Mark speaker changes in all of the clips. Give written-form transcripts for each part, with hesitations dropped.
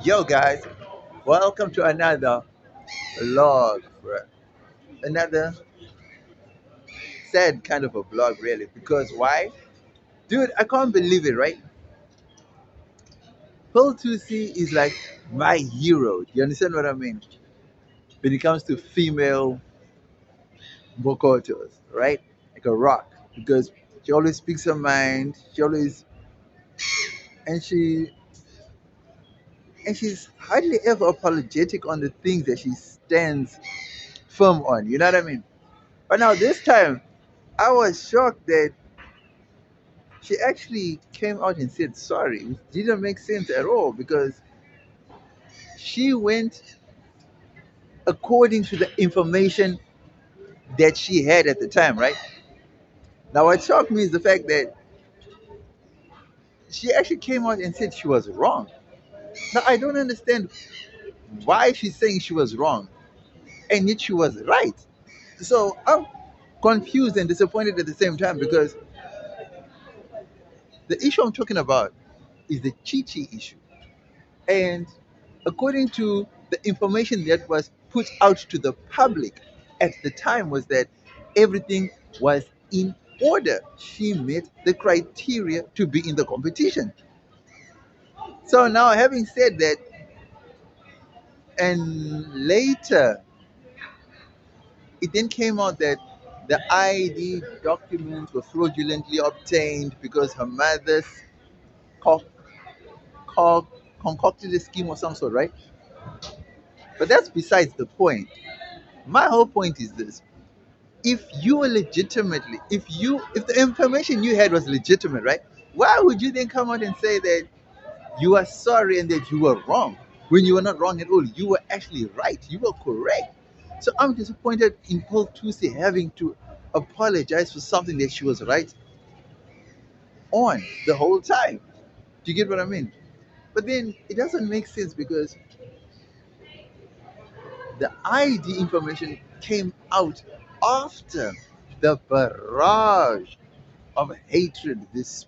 Speaker 1: Yo, guys, welcome to another vlog, bro. Another sad kind of a vlog, really. Because why? Dude, I can't believe it, right? Pearl Thusi is like my hero. You understand what I mean? When it comes to female vocotos, right? Like a rock. Because she always speaks her mind. And she, and she's hardly ever apologetic on the things that she stands firm on. You know what I mean? But now this time, I was shocked that she actually came out and said sorry. It didn't make sense at all because she went according to the information that she had at the time, right? Now, what shocked me is the fact that she actually came out and said she was wrong. Now, I don't understand why she's saying she was wrong and yet she was right. So I'm confused and disappointed at the same time because the issue I'm talking about is the Chi issue. And according to the information that was put out to the public at the time was that everything was in order. She met the criteria to be in the competition. So now having said that, and later it then came out that the ID documents were fraudulently obtained because her mother's co- co- concocted a scheme of some sort, right? But that's besides the point. My whole point is this: if you were legitimately, if the information you had was legitimate, right, why would you then come out and say that you are sorry and that you were wrong when you were not wrong at all? You were actually right, you were correct. So I'm disappointed in Paul Tuesday having to apologize for something that she was right on the whole time. Do you get what I mean? But then it doesn't make sense because the ID information came out after the barrage of hatred, this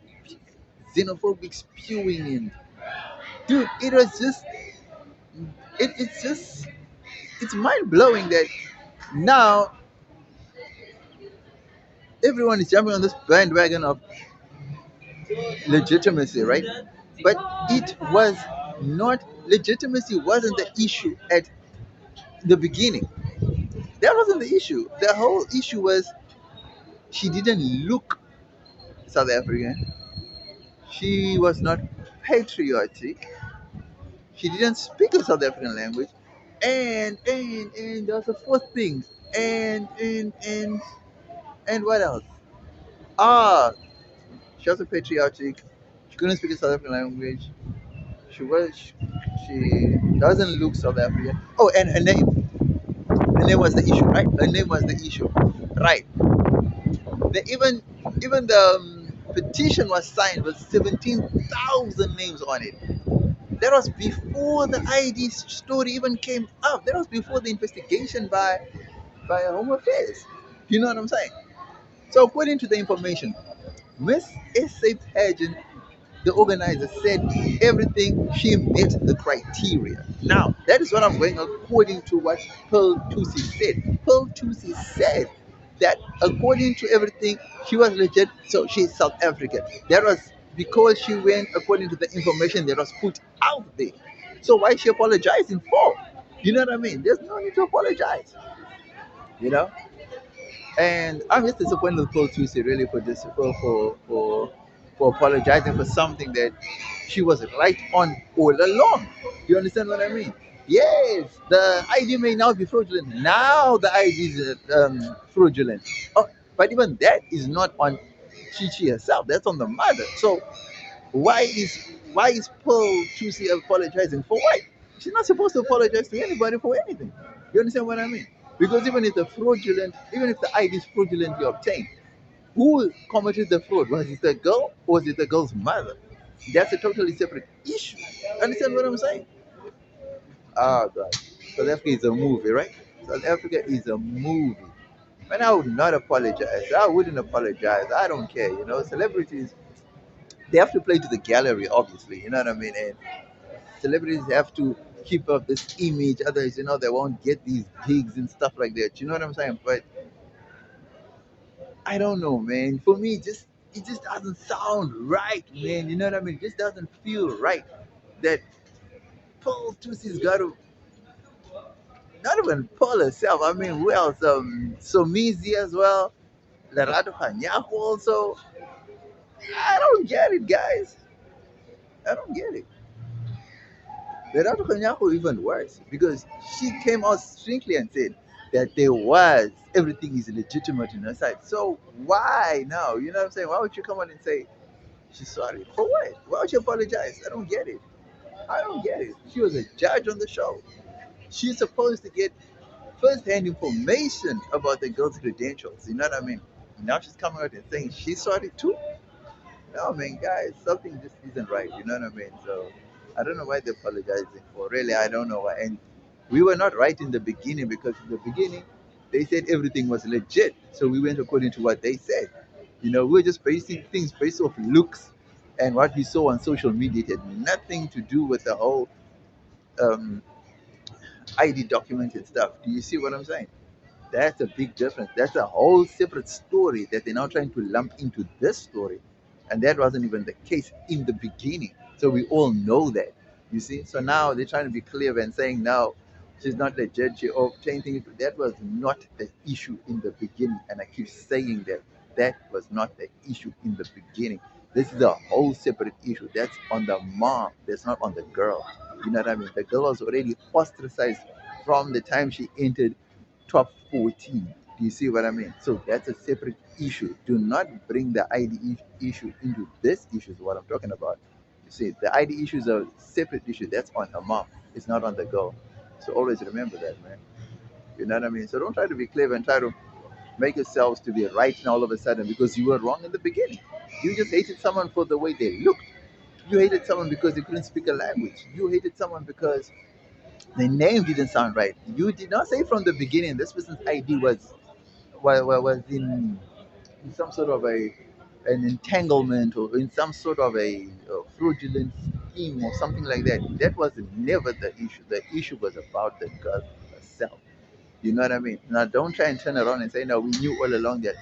Speaker 1: xenophobic spewing in. Dude, it was just, it's just, it's mind blowing that now everyone is jumping on this bandwagon of legitimacy, right? But it was not, legitimacy wasn't the issue at the beginning. That wasn't the issue. The whole issue was she didn't look South African. She was not patriotic. She didn't speak a South African language. And there was a fourth thing. And what else? Ah, she was patriotic. She couldn't speak a South African language. She was she doesn't look South African. Oh, and her name. Her name was the issue, right? Her name was the issue, right? The, even the petition was signed with 17,000 names on it. That was before the ID story even came up. That was before the investigation by Home Affairs. You know what I'm saying? So according to the information, Miss SA Pageant, the organizer, said everything she met the criteria. Now that is what I'm going according to what Pearl Thusi said. Pearl Thusi said that according to everything, she was legit, so she's South African. That was because she went according to the information that was put out there. So why is she apologizing for? You know what I mean? There's no need to apologize. You know? And I'm just disappointed with Paul Tuesday really for this for apologizing for something that she was right on all along. You understand what I mean? Yes, the ID may now be fraudulent. Now the ID is fraudulent. Oh, but even that is not on Chichi herself. That's on the mother. So why is Paul Tuesday apologizing for what? She's not supposed to apologize to anybody for anything. You understand what I mean? Because even if the ID is fraudulently obtained, who committed the fraud? Was it the girl or was it the girl's mother? That's a totally separate issue. Understand what I'm saying? Oh God. South Africa is a movie, right? South Africa is a movie. And I would not apologize. I wouldn't apologize. I don't care. Celebrities, they have to play to the gallery, obviously. You know what I mean? celebrities have to keep up this image, otherwise, they won't get these gigs and stuff like that. You know what I'm saying? But I don't know, man. For me, it just doesn't sound right, man. You know what I mean? It just doesn't feel right that Pearl Thusi's got to not even Pearl herself. I mean, who else? Somizi as well. Lerato Kganyago also. I don't get it, guys. I don't get it. Lerato Kganyago even worse because she came out strictly and said that everything is legitimate on her side. So why now? You know what I'm saying? Why would you come out and say she's sorry? For what? Why would you apologize? I don't get it. I don't get it. She was a judge on the show. She's supposed to get first-hand information about the girl's credentials. You know what I mean? Now she's coming out and saying she's sorry too. No, man, guys, something just isn't right. You know what I mean? So I don't know why they're apologizing for. Really, I don't know why. And we were not right in the beginning because in the beginning they said everything was legit. So we went according to what they said. We were just basing things based off looks and what we saw on social media. It had nothing to do with the whole um, ID documented stuff. Do you see what I'm saying? That's a big difference. That's a whole separate story that they're now trying to lump into this story. And that wasn't even the case in the beginning. So we all know that. You see? So now they're trying to be clear and saying, no, she's not legit. She changing things. That was not the issue in the beginning. And I keep saying that. That was not the issue in the beginning. This is a whole separate issue. That's on the mom. That's not on the girl. You know what I mean? The girl was already ostracized from the time she entered top 14. Do you see what I mean? So that's a separate issue. Do not bring the ID issue into this issue, is what I'm talking about. You see, the ID issue is a separate issue. That's on her mom. It's not on the girl. So always remember that, man. You know what I mean? So don't try to be clever and try to make yourselves to be right now all of a sudden because you were wrong in the beginning. You just hated someone for the way they look. You hated someone because they couldn't speak a language. You hated someone because the name didn't sound right. You did not say from the beginning this person's ID was in some sort of an entanglement or in some sort of a fraudulent scheme or something like that. That was never the issue. The issue was about the girl herself. You know what I mean? Now don't try and turn around and say, no, we knew all along that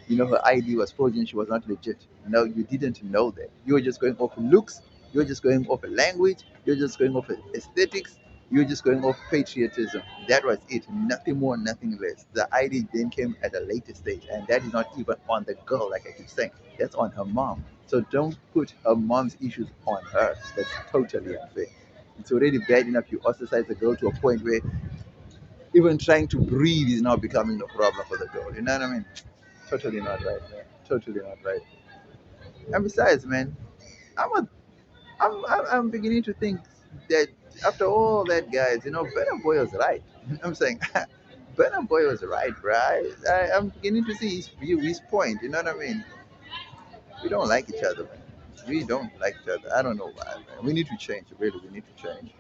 Speaker 1: her ID was fraudulent, she was not legit. No, you didn't know that. You were just going off looks, you're just going off a language, you're just going off aesthetics, you're just going off patriotism. That was it. Nothing more, nothing less. The ID then came at a later stage, and that is not even on the girl, like I keep saying. That's on her mom. So don't put her mom's issues on her. That's totally unfair. It's already bad enough you ostracize a girl to a point where even trying to breathe is now becoming a problem for the girl. You know what I mean? Totally not right, man. Totally not right. And besides, man, I'm a, I'm beginning to think that after all that, guys, Burna Boy was right. I'm saying, Burna Boy was right, bro. I'm beginning to see his view, his point. You know what I mean? We don't like each other, man. We don't like each other. I don't know why, man. We need to change. Really, we need to change.